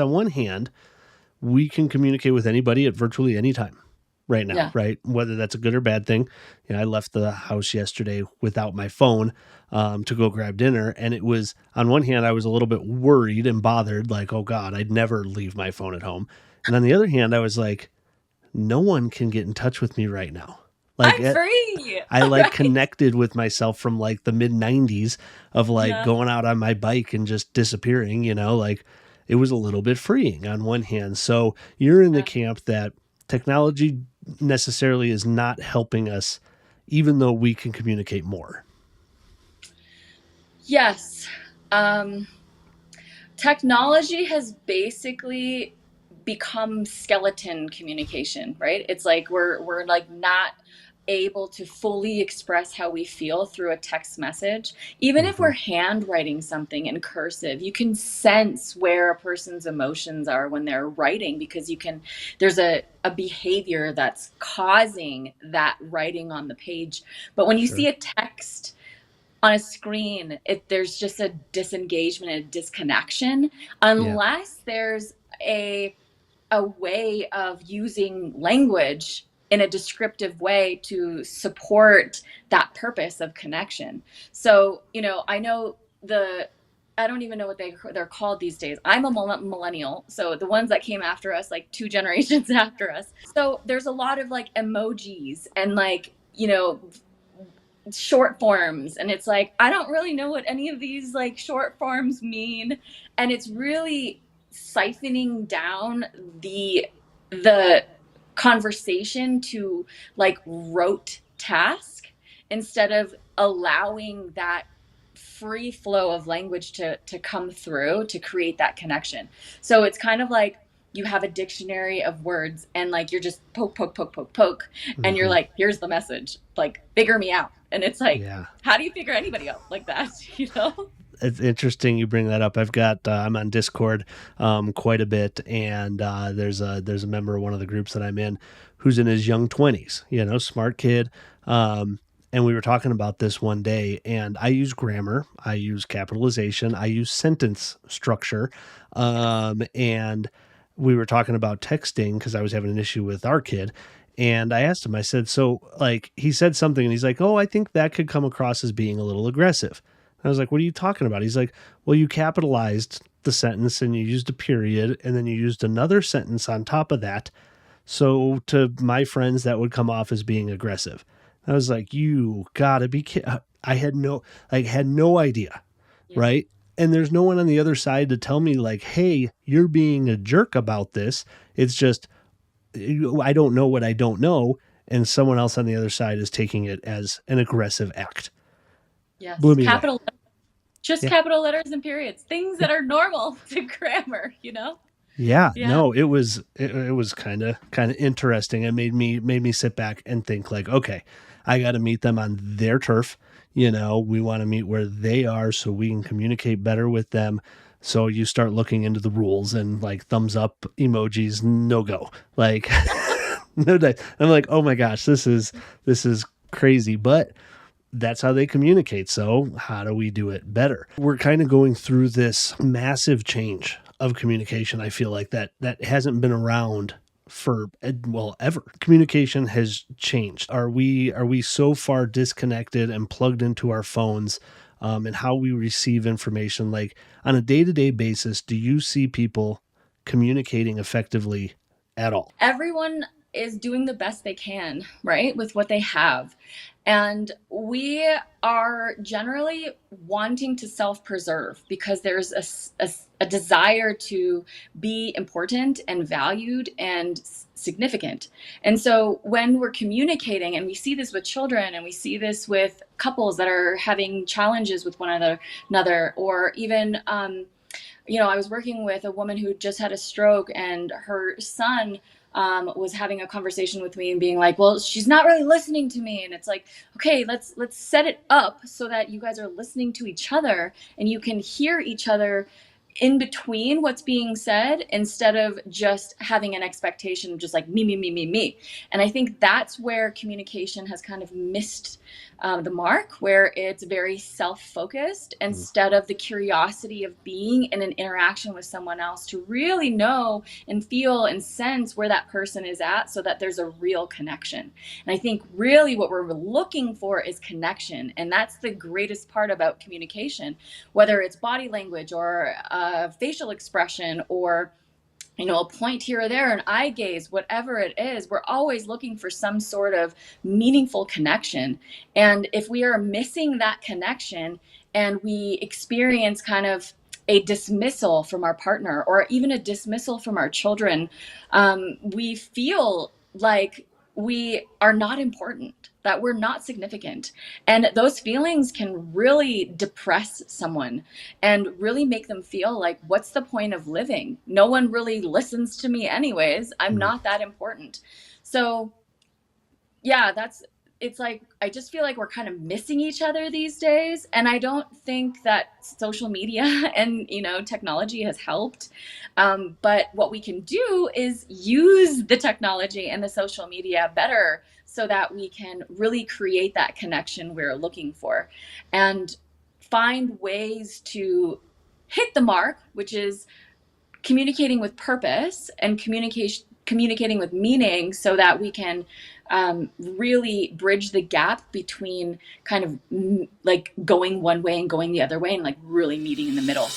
On one hand, we can communicate with anybody at virtually any time right now, Yeah. right? Whether that's a good or bad thing. I left the house yesterday without my phone to go grab dinner. And it was, on one hand, I was a little bit worried and bothered, like, oh God, I'd never leave my phone at home. And on the other hand, I was like, no one can get in touch with me right now. Like I'm free. I All like right. connected with myself from like the mid 90s of like Yeah. going out on my bike and just disappearing, like it was a little bit freeing on one hand. So you're in the Yeah. camp that technology necessarily is not helping us, even though we can communicate more. Yes. Um, Technology has basically become skeleton communication, right? It's like we're like not able to fully express how we feel through a text message. Even if Mm-hmm. we're handwriting something in cursive, you can sense where a person's emotions are when they're writing, because there's a behavior that's causing that writing on the page. But when you see Sure. a text on a screen, there's just a disengagement and a disconnection, Yeah. unless there's a a way of using language in a descriptive way to support that purpose of connection. So, I know I don't even know what they're called these days. I'm a millennial, so the ones that came after us, like two generations after us. So there's a lot of like emojis and like, short forms, and it's like I don't really know what any of these like short forms mean, and it's really siphoning down the conversation to like rote task, instead of allowing that free flow of language to come through to create that connection. So it's kind of like you have a dictionary of words, and like you're just poke poke poke poke poke, and you're Mm-hmm. like, here's the message, like figure me out. And it's like, Yeah. how do you figure anybody out like that? you know It's interesting you bring that up. I'm on Discord quite a bit, and there's a member of one of the groups that I'm in who's in his young 20s. Smart kid. And we were talking about this one day, and I use grammar, I use capitalization, I use sentence structure, Yes. and we were talking about texting because I was having an issue with our kid. And I asked him, I said, so like, he said something and he's like, oh, I think that could come across as being a little aggressive. I was like, what are you talking about? He's like, well, you capitalized the sentence and you used a period and then you used another sentence on top of that. So to my friends, that would come off as being aggressive. I was like, you gotta be kidding. I had no idea. Yeah. Right. And there's no one on the other side to tell me like, hey, you're being a jerk about this. It's just, I don't know what I don't know. And someone else on the other side is taking it as an aggressive act. Blew Yes. me away. Just Yeah. capital letters and periods, things that are normal to grammar. Yeah, Yeah. no, it was kind of interesting. It made me sit back and think like, okay, I got to meet them on their turf. We want to meet where they are so we can communicate better with them. So you start looking into the rules and like thumbs up emojis, no go. Like no day. I'm like, oh my gosh, this is crazy, but that's how they communicate. So, how do we do it better? We're kind of going through this massive change of communication. I feel like that hasn't been around for well ever. Communication has changed. Are we so far disconnected and plugged into our phones and how we receive information like on a day-to-day basis? Do you see people communicating effectively at all? Everyone is doing the best they can, right, with what they have. And we are generally wanting to self preserve because there's a desire to be important and valued and significant. And so when we're communicating, and we see this with children and we see this with couples that are having challenges with one another, or even, I was working with a woman who just had a stroke, and her son was having a conversation with me and being like, "Well, she's not really listening to me." And it's like, okay, let's set it up so that you guys are listening to each other and you can hear each other in between what's being said instead of just having an expectation of just like me. And I think that's where communication has kind of missed the mark, where it's very self-focused Mm. instead of the curiosity of being in an interaction with someone else to really know and feel and sense where that person is at so that there's a real connection. And I think really what we're looking for is connection. And that's the greatest part about communication, whether it's body language or facial expression or a point here or there, an eye gaze, whatever it is, we're always looking for some sort of meaningful connection. And if we are missing that connection and we experience kind of a dismissal from our partner or even a dismissal from our children, we feel like we are not important, that we're not significant. And those feelings can really depress someone and really make them feel like, what's the point of living? No one really listens to me anyways. I'm Mm. not that important. So yeah, it's like I just feel like we're kind of missing each other these days, and I don't think that social media and technology has helped. But what we can do is use the technology and the social media better so that we can really create that connection we're looking for and find ways to hit the mark, which is communicating with purpose and communicating with meaning so that we can really bridge the gap between kind of like going one way and going the other way and like really meeting in the middle.